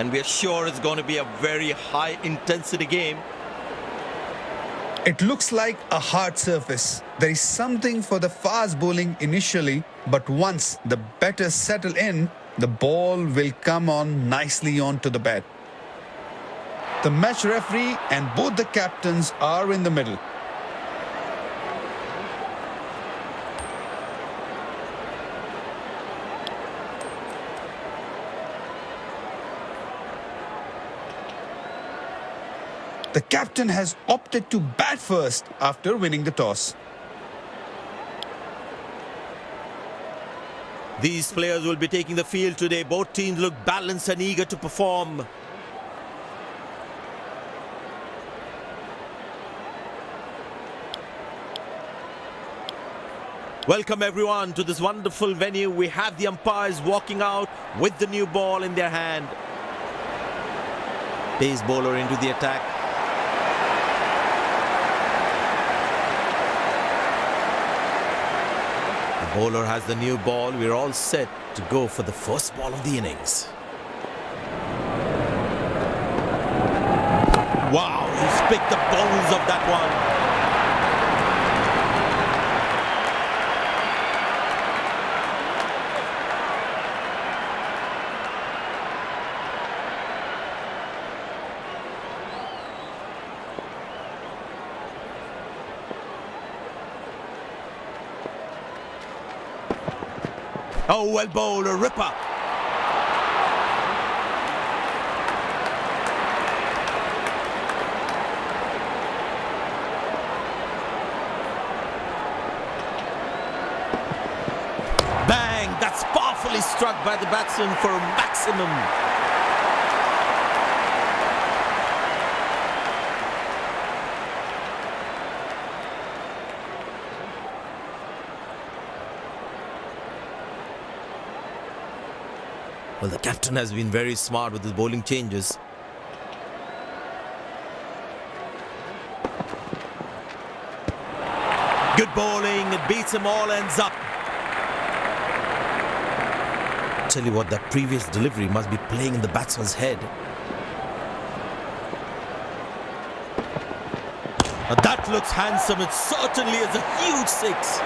and we are sure it's going to be a very high intensity game. It looks like a hard surface. There is something for the fast bowling initially, but once the batters settle in, the ball will come on nicely onto the bat. The match referee and both the captains are in the middle. The captain has opted to bat first after winning the toss. These players will be taking the field today. Both teams look balanced and eager to perform. Welcome everyone to this wonderful venue. We have the umpires walking out with the new ball in their hand. Pace bowler into the attack. The bowler has the new ball. We're all set to go for the first ball of the innings. Wow, he's picked the bones of that one. Oh, well bowled, a ripper. Bang! That's powerfully struck by the batsman for a maximum. Well, the captain has been very smart with his bowling changes. Good bowling, it beats him all ends up. Tell you what, that previous delivery must be playing in the batsman's head. Now that looks handsome, it certainly is a huge six.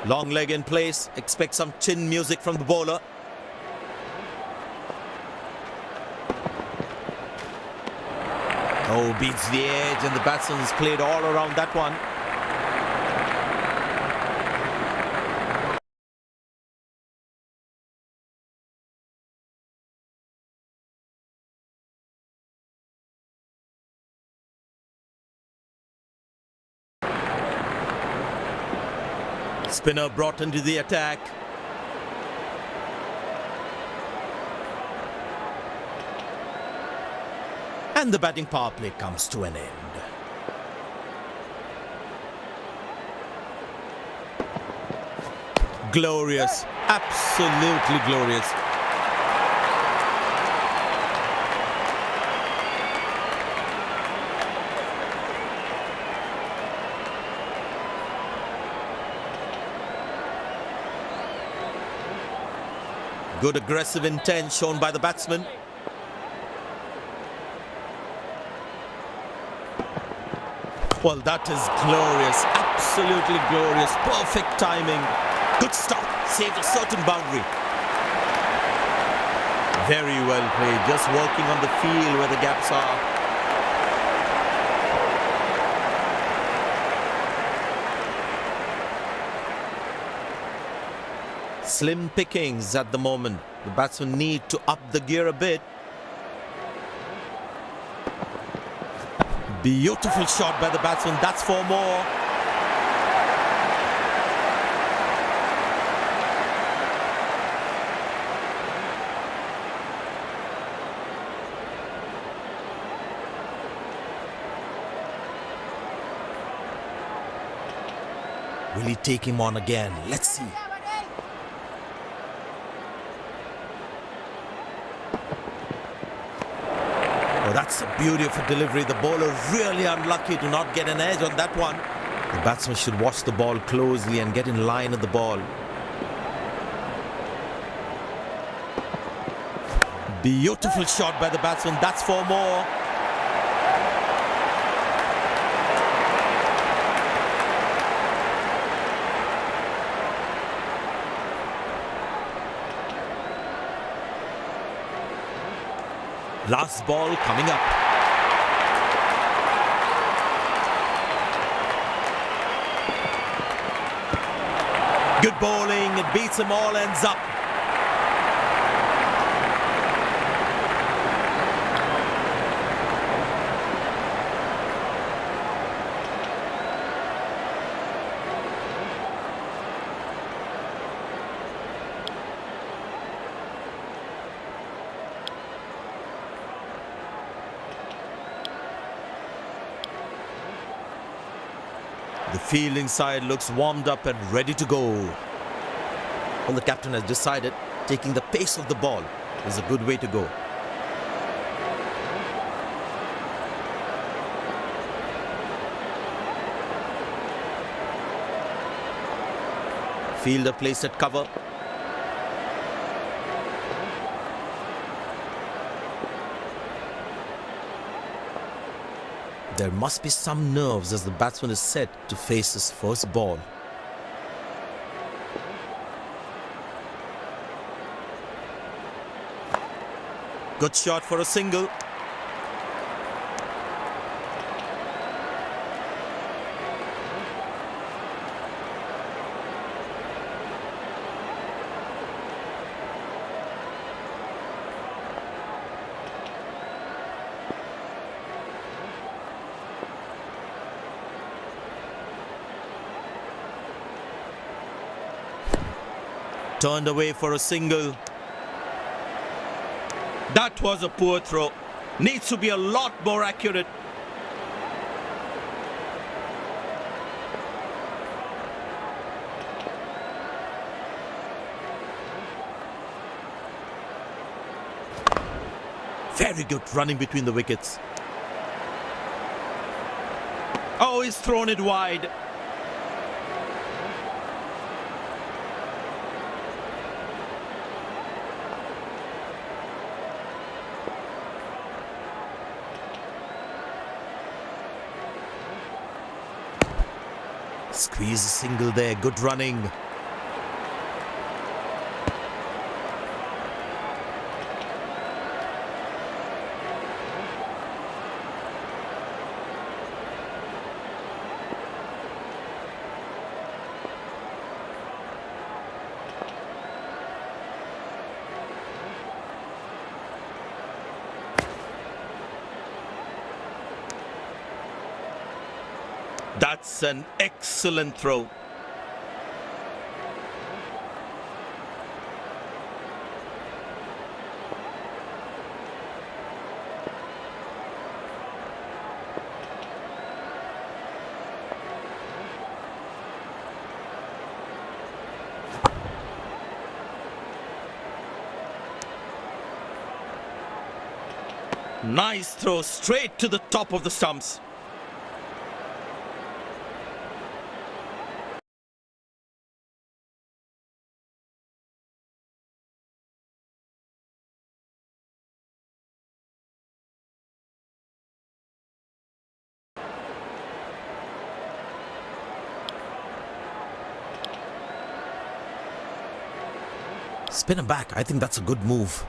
Long leg in place. Expect some chin music from the bowler. Oh, beats the edge and the batsman's played all around that one. Spinner brought into the attack. And the batting power play comes to an end. Glorious, absolutely glorious. Good aggressive intent shown by the batsman. Well, that is glorious, absolutely glorious, perfect timing. Good stop, saved a certain boundary. Very well played, just working on the field where the gaps are. Slim pickings at the moment. The batsmen need to up the gear a bit. Beautiful shot by the batsman. That's for more. Will he take him on again? Let's see. Oh, that's That's a beauty of a delivery. The bowler really unlucky to not get an edge on that one. The batsman should watch the ball closely and get in line with the ball. Beautiful shot by the batsman. That's 4 more. Last ball coming up. Good bowling. It beats them all, ends up. The fielding side looks warmed up and ready to go. Well, the captain has decided taking the pace of the ball is a good way to go. Fielder placed at cover. There must be some nerves as the batsman is set to face his first ball. Good shot for a single. Turned away for a single. That was a poor throw. Needs to be a lot more accurate. Very good running between the wickets. Oh, he's thrown it wide. Squeeze a single there, good running. That's an excellent throw. Nice throw straight to the top of the stumps. Spin him back. I think that's a good move.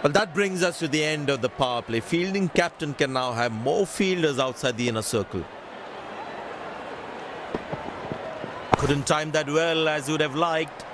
Well, that brings us to the end of the power play. Fielding captain can now have more fielders outside the inner circle. Couldn't time that well as you would have liked.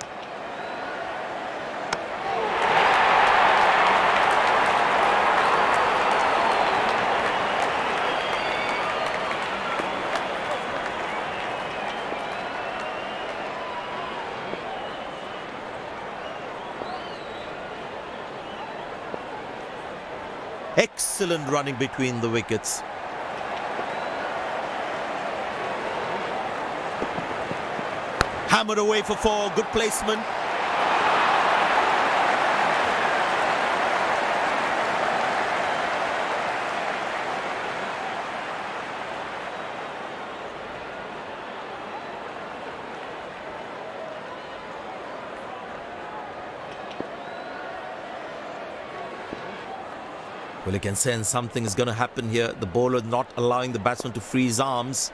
Excellent running between the wickets. Hammered away for 4. Good placement. Well, you can sense something is going to happen here. The bowler not allowing the batsman to free his arms.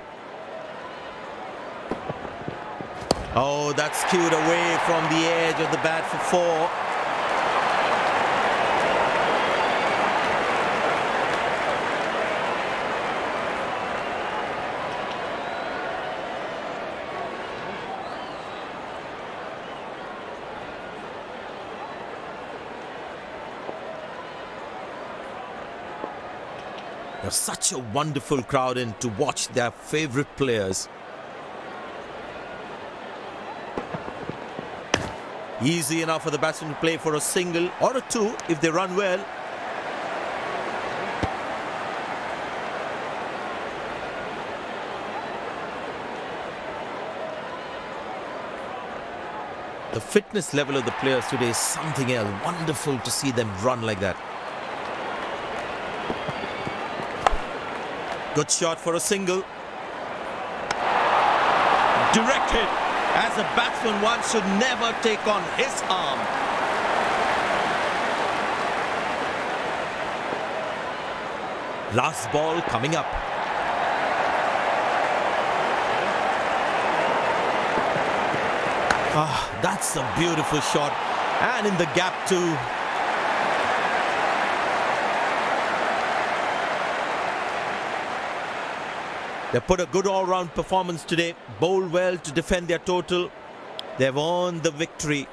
Oh, that's skewed away from the edge of the bat for 4. There's such a wonderful crowd in to watch their favourite players. Easy enough for the batsman to play for a single or a 2 if they run well. The fitness level of the players today is something else. Wonderful to see them run like that. Good shot for a single. Directed. As a batsman, one should never take on his arm. Last ball coming up. That's a beautiful shot. And in the gap too. They put a good all-round performance today, bowled well to defend their total. They've earned the victory.